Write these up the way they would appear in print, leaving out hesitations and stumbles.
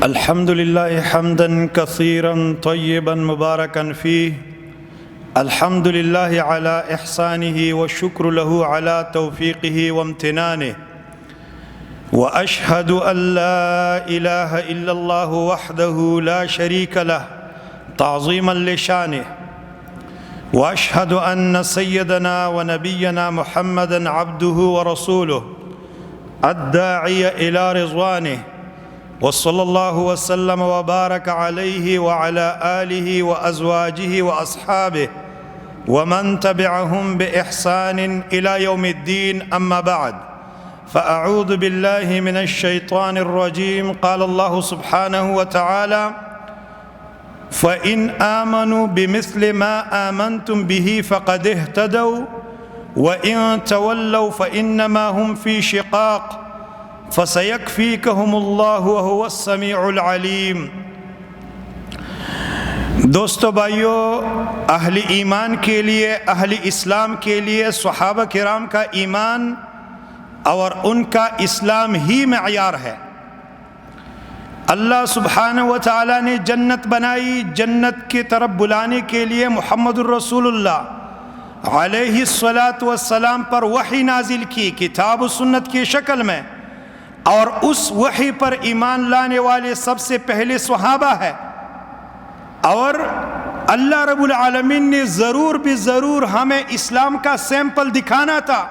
الحمد لله حمدا كثيرا طيبا مباركا فيه. الحمد لله على إحسانه والشكر له على توفيقه وامتنانه. وأشهد أن لا إله إلا الله وحده لا شريك له تعظيما لشانه. وأشهد أن سيدنا ونبينا محمدا عبده ورسوله الداعي إلى رضوانه. وصلى الله وسلم وبارك عليه وعلى آله وأزواجه وأصحابه ومن تبعهم بإحسان إلى يوم الدين. أما بعد، فأعوذ بالله من الشيطان الرجيم. قال الله سبحانه وتعالى: فإن آمنوا بمثل ما آمنتم به فقد اهتدوا وإن تولوا فإنما هم في شقاق فَسَيَكْفِيكَهُمُ اللَّهُ وَهُوَ السَّمِيعُ الْعَلِيمُ. دوستو بھائیو، اہل ایمان کے لیے، اہل اسلام کے لیے صحابہ کرام کا ایمان اور ان کا اسلام ہی معیار ہے. اللہ سبحانہ و تعالی نے جنت بنائی، جنت کی طرف بلانے کے لیے محمد الرسول اللہ علیہ الصلاۃ والسلام پر وحی نازل کی، کتاب و سنت کی شکل میں، اور اس وحی پر ایمان لانے والے سب سے پہلے صحابہ ہے. اور اللہ رب العالمین نے ضرور بھی ضرور ہمیں اسلام کا سیمپل دکھانا تھا،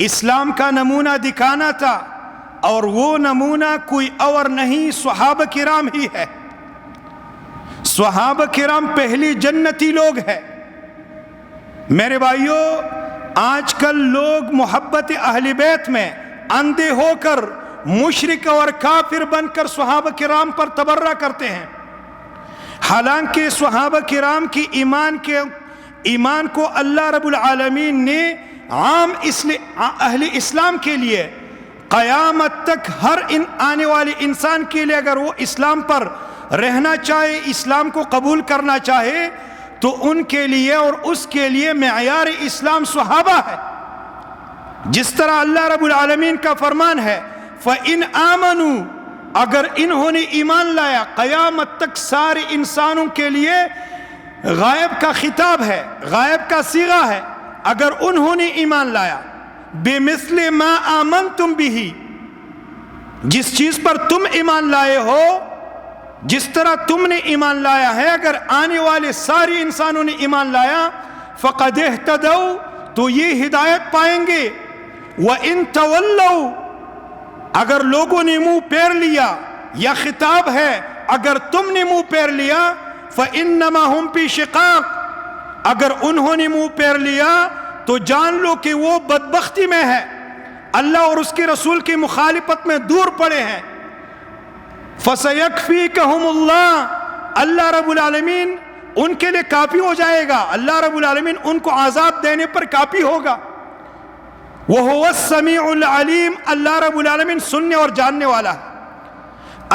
اسلام کا نمونہ دکھانا تھا، اور وہ نمونہ کوئی اور نہیں، صحابہ کرام ہی ہے. صحابہ کرام پہلی جنتی لوگ ہیں. میرے بھائیو، آج کل لوگ محبت اہل بیت میں اندھے ہو کر مشرک اور کافر بن کر صحابہ کرام پر تبرہ کرتے ہیں، حالانکہ صحابہ کرام کی ایمان کو اللہ رب العالمین نے عام اہل اسلام کے لیے قیامت تک ہر آنے والے انسان کے لیے، اگر وہ اسلام پر رہنا چاہے، اسلام کو قبول کرنا چاہے، تو ان کے لیے اور اس کے لیے معیار اسلام صحابہ ہے. جس طرح اللہ رب العالمین کا فرمان ہے فَإِنْ آمَنُوا، اگر انہوں نے ایمان لایا، قیامت تک سارے انسانوں کے لیے غائب کا خطاب ہے، غائب کا صیغہ ہے. اگر انہوں نے ایمان لایا، بِمِثْلِ مَا آمَنْتُمْ بِهِ، جس چیز پر تم ایمان لائے ہو، جس طرح تم نے ایمان لایا ہے، اگر آنے والے سارے انسانوں نے ایمان لایا، فَقَدْ اهْتَدَوْا، تو یہ ہدایت پائیں گے. وَإِن تَوَلَّوْا، اگر لوگوں نے منہ پھیر لیا، یا خطاب ہے اگر تم نے منہ پھیر لیا، فَإِنَّمَا هُمْ فِي شِقَاقٍ، اگر انہوں نے منہ پھیر لیا تو جان لو کہ وہ بدبختی میں ہے، اللہ اور اس کے رسول کی مخالفت میں دور پڑے ہیں. فَسَيَكْفِيكَهُمُ اللَّهُ، اللہ رب العالمین ان کے لیے کافی ہو جائے گا، اللہ رب العالمین ان کو عذاب دینے پر کافی ہوگا. وَهُوَ السَّمِيعُ الْعَلِيمُ، اللہ رب العالمین سننے اور جاننے والا ہے.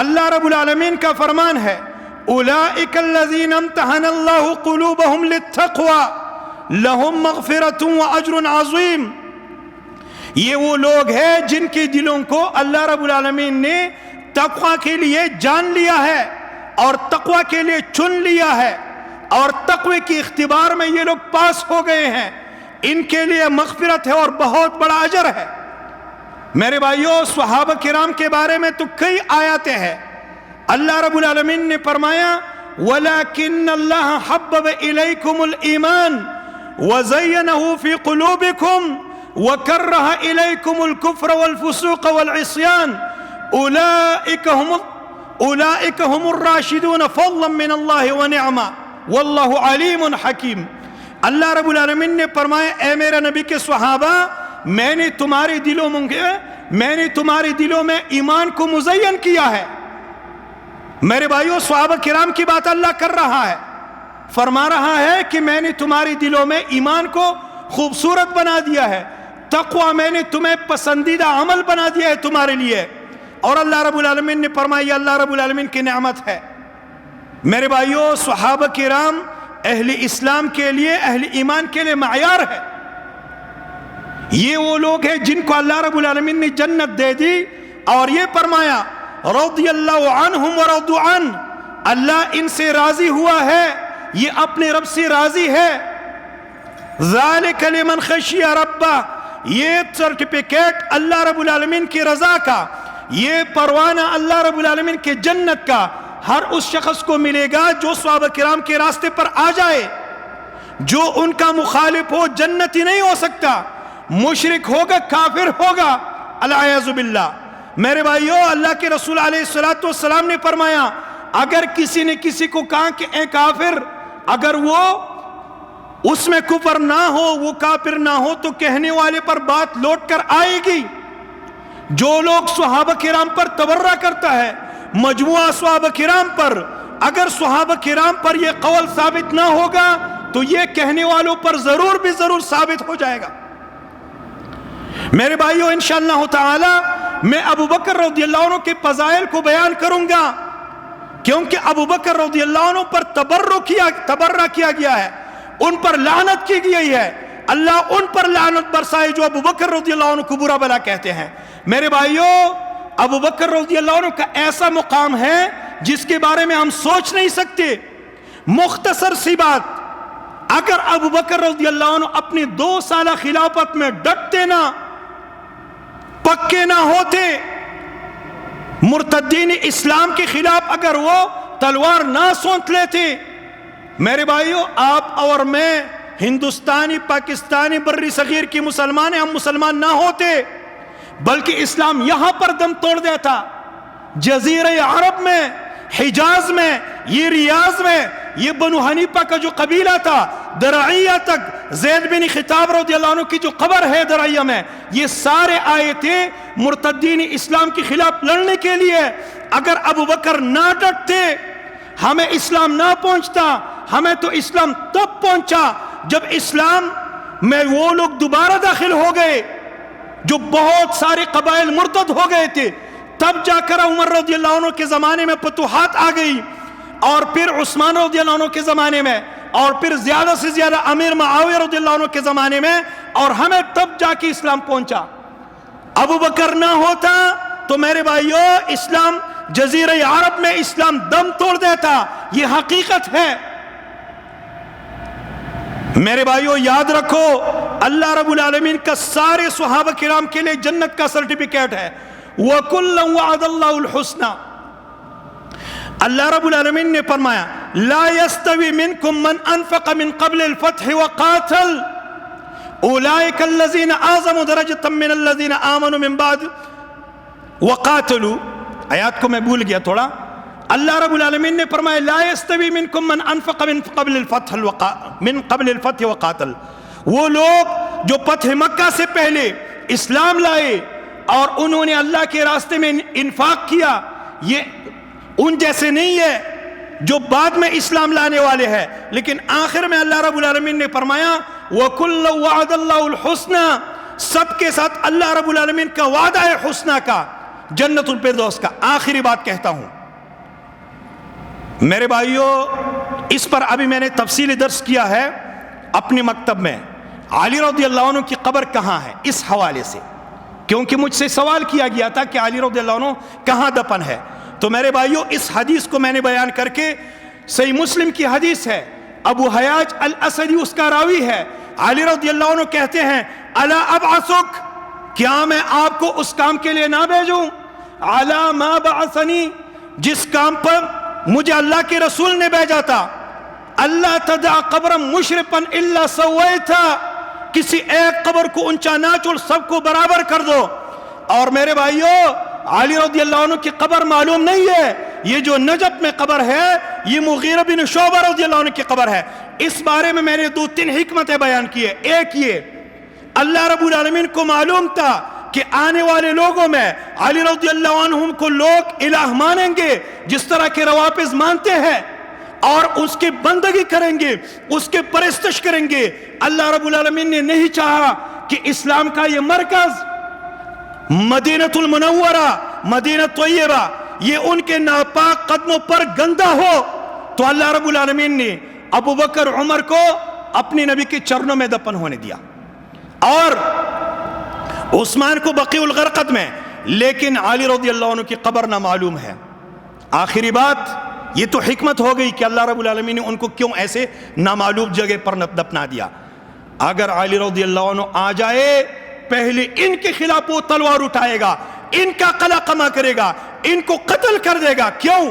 اللہ رب العالمین کا فرمان ہے أُولَئِكَ الَّذِينَ امْتَحَنَ اللَّهُ قُلُوبَهُمْ لِلتَّقْوَى لَهُمْ مَغْفِرَةٌ وَأَجْرٌ عَظِيمٌ. یہ وہ لوگ ہیں جن کے دلوں کو اللہ رب العالمین نے تقوی کے لیے جان لیا ہے اور تقوی کے لیے چن لیا ہے، اور تقوی کی اختبار میں یہ لوگ پاس ہو گئے ہیں. ان کے لیے مغفرت ہے اور بہت بڑا اجر ہے. میرے بھائیو، صحابہ کرام کے بارے میں تو کئی آیاتیں ہیں. اللہ رب العالمین نے فرمایا وَلَكِنَّ اللَّهَ حَبَّبَ إِلَيْكُمُ الْإِيمَانَ وَزَيَّنَهُ فِي قُلُوبِكُمْ وَكَرَّهَ إِلَيْكُمُ الْكُفْرَ وَالْفُسُوقَ وَالْعِصْيَانَ أُولَئِكَ هُمُ الرَّاشِدُونَ فَضْلًا مِّنَ اللَّهِ وَنِعْمًا وَاللَّهُ عَلِيمٌ حَكِيمٌ. اللہ رب العالمین نے فرمایا اے میرے نبی کے صحابہ، میں نے تمہارے دلوں میں ایمان کو مزین کیا ہے. میرے بھائیو، صحابہ کرام کی بات اللہ کر رہا ہے، فرما رہا ہے کہ میں نے تمہارے دلوں میں ایمان کو خوبصورت بنا دیا ہے، تقوی میں نے تمہیں پسندیدہ عمل بنا دیا ہے تمہارے لیے. اور اللہ رب العالمین نے فرمایا یہ اللہ رب العالمین کی نعمت ہے. میرے بھائیو، صحابہ کرام اہل اسلام کے لیے، اہل ایمان کے لیے معیار ہے. یہ وہ لوگ ہیں جن کو اللہ رب العالمین نے جنت دے دی، اور یہ فرمایا رضی اللہ عنہم ورضوا عنہ، اللہ ان سے راضی ہوا ہے، یہ اپنے رب سے راضی ہے۔ ذالک لمن خشی ربہ، یہ سرٹیفکیٹ اللہ رب العالمین کی رضا کا، یہ پروانہ اللہ رب العالمین کے جنت کا ہر اس شخص کو ملے گا جو صحابہ کرام کے راستے پر آ جائے۔ جو ان کا مخالف ہو جنتی نہیں ہو سکتا، مشرک ہوگا، کافر ہوگا، العیاذ باللہ۔ میرے بھائیو، اللہ کے رسول علیہ السلام نے فرمایا اگر کسی نے کسی کو کہا کہ اے کافر، اگر وہ اس میں کفر نہ ہو، وہ کافر نہ ہو، تو کہنے والے پر بات لوٹ کر آئے گی۔ جو لوگ صحابہ کرام پر تبرہ کرتا ہے، مجموعہ صحابہ کرام پر، اگر صحابہ کرام پر یہ قول ثابت نہ ہوگا تو یہ کہنے والوں پر ضرور بھی ضرور ثابت ہو جائے گا۔ میرے بھائیو، انشاءاللہ تعالی میں ابو بکر رضی اللہ عنہ کے فضائل کو بیان کروں گا، کیونکہ ابو بکر رضی اللہ عنہ پر تبرہ کیا گیا ہے، ان پر لعنت کی گئی ہے۔ اللہ ان پر لعنت برسائے جو ابو بکر رضی اللہ عنہ کو برا بلا کہتے ہیں۔ میرے بھائیو، ابو بکر رضی اللہ عنہ کا ایسا مقام ہے جس کے بارے میں ہم سوچ نہیں سکتے۔ مختصر سی بات، اگر ابو بکر رضی اللہ عنہ اپنی 2 سالہ خلافت میں ڈٹتے نہ، پکے نہ ہوتے، مرتدین اسلام کے خلاف اگر وہ تلوار نہ سونت لیتے، میرے بھائیو، آپ اور میں ہندوستانی، پاکستانی، بری صغیر کی مسلمان ہیں، ہم مسلمان نہ ہوتے، بلکہ اسلام یہاں پر دم توڑ دیتا۔ جزیرہ عرب میں، حجاز میں، یہ ریاض میں، یہ بنو حنیفہ کا جو قبیلہ تھا، درعیہ تک، زید بن خطاب رضی اللہ عنہ کی جو قبر ہے درعیہ میں، یہ سارے آئے تھے مرتدین اسلام کے خلاف لڑنے کے لیے۔ اگر ابو بکر نہ ڈٹتے، ہمیں اسلام نہ پہنچتا۔ ہمیں تو اسلام تب پہنچا جب اسلام میں وہ لوگ دوبارہ داخل ہو گئے جو بہت سارے قبائل مرتد ہو گئے تھے، تب جا کر عمر رضی اللہ عنہ کے زمانے میں فتوحات آ گئی، اور پھر عثمان رضی اللہ عنہ کے زمانے میں، اور پھر زیادہ سے زیادہ امیر معاویہ رضی اللہ عنہ کے زمانے میں، اور ہمیں تب جا کے اسلام پہنچا۔ ابو بکر نہ ہوتا تو میرے بھائیو، اسلام جزیرہ عرب میں اسلام دم توڑ دیتا، یہ حقیقت ہے۔ میرے بھائیو، یاد رکھو، اللہ رب العالمین کا سارے صحابہ کرام کے لئے جنت کا سرٹیفکیٹ ہے۔ وَكُلًّا وَعَدَ اللَّهُ الْحُسْنَى، اللہ رب العالمین نے فرمایا لا يستوي منكم من انفق من قبل الفتح وقاتل اولئك الذين اعظم درجة من الذين آمنوا من بعد وقاتلوا۔ آیات کو میں بھول گیا تھوڑا۔ اللہ رب العالمین نے فرمایا لا يستوي منكم من انفق من قبل الفتح وقاتل، وہ لوگ جو فتح مکہ سے پہلے اسلام لائے اور انہوں نے اللہ کے راستے میں انفاق کیا، یہ ان جیسے نہیں ہے جو بعد میں اسلام لانے والے ہیں۔ لیکن آخر میں اللہ رب العالمین نے فرمایا وَكُلًّا وَعَدَ اللَّهُ الْحُسْنَى، سب کے ساتھ اللہ رب العالمین کا وعدہ ہے حسنہ کا، جنت الفردوس کا۔ آخری بات کہتا ہوں میرے بھائیو، اس پر ابھی میں نے تفصیلی درس کیا ہے اپنے مکتب میں، علی رضی اللہ عنہ کی قبر کہاں ہے، اس حوالے سے، کیونکہ مجھ سے سوال کیا گیا تھا کہ علی رضی اللہ عنہ کہاں دفن ہے۔ تو میرے بھائیو، اس حدیث کو میں نے بیان کر کے، صحیح مسلم کی حدیث ہے، ابو حیاج الاسدی اس کا راوی ہے، علی رضی اللہ عنہ کہتے ہیں الا ابعثک، کیا میں آپ کو اس کام کے لیے نہ بھیجوں، علی ما بعثنی، جس کام پر مجھے اللہ کے رسول نے بھیجا تھا، اللہ تدع قبرا مشرفا الا سویتا، کسی ایک قبر کو اونچا نہ چھوڑ، سب کو برابر کر دو۔ اور میرے بھائیو، علی رضی اللہ عنہ کی قبر معلوم نہیں ہے، یہ جو نجف میں قبر ہے یہ مغیرہ بن شعبہ رضی اللہ عنہ کی قبر ہے۔ اس بارے میں نے 2-3 حکمتیں بیان کی ہے۔ ایک یہ، اللہ رب العالمین کو معلوم تھا کہ آنے والے لوگوں میں علی رضی اللہ عنہ کو لوگ الہ مانیں گے جس طرح کے روافض مانتے ہیں، اور اس کی بندگی کریں گے، اس کے پرستش کریں گے۔ اللہ رب العالمین نے نہیں چاہا کہ اسلام کا یہ مرکز مدینہ المنورہ، مدینہ طیبہ، یہ ان کے ناپاک قدموں پر گندہ ہو، تو اللہ رب العالمین نے ابو بکر عمر کو اپنے نبی کے چرنوں میں دفن ہونے دیا، اور عثمان کو بقیع الغرقد میں، لیکن علی رضی اللہ عنہ کی قبر نامعلوم ہے۔ آخری بات یہ تو حکمت ہو گئی کہ اللہ رب العالمین نے ان کو کیوں ایسے نامعلوم جگہ پر دفنا دیا۔ اگر علی رضی اللہ عنہ آ جائے، پہلے ان کے خلاف وہ تلوار اٹھائے گا، ان کا قلع قمع کرے گا، ان کو قتل کر دے گا۔ کیوں؟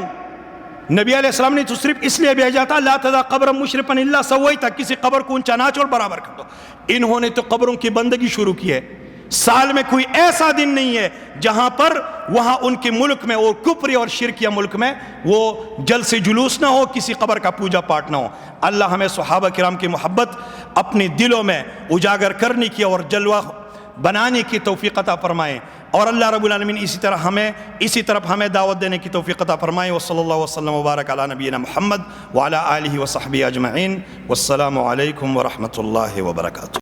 نبی علیہ السلام نے تو صرف اس لیے بھیجا تھا لا تذر قبر مشرفا الا سویتہ، کسی قبر کو اونچا ناچ اور برابر کر دو۔ انہوں نے تو قبروں کی بندگی شروع کی ہے۔ سال میں کوئی ایسا دن نہیں ہے جہاں پر وہاں ان کے ملک میں اور کفر اور شرکیہ ملک میں وہ جلسے جلوس نہ ہو، کسی قبر کا پوجا پاٹ نہ ہو۔ اللہ ہمیں صحابہ کرام کی محبت اپنے دلوں میں اجاگر کرنے کی اور جلوہ بنانے کی توفیق عطا فرمائے، اور اللہ رب العالمین اسی طرف ہمیں دعوت دینے کی توفیق عطا فرمائے۔ وصلی اللہ وسلم وبارک علی نبینا محمد وعلی آلہ وصحبہ اجمعین، والسلام علیکم ورحمۃ اللہ وبرکاتہ۔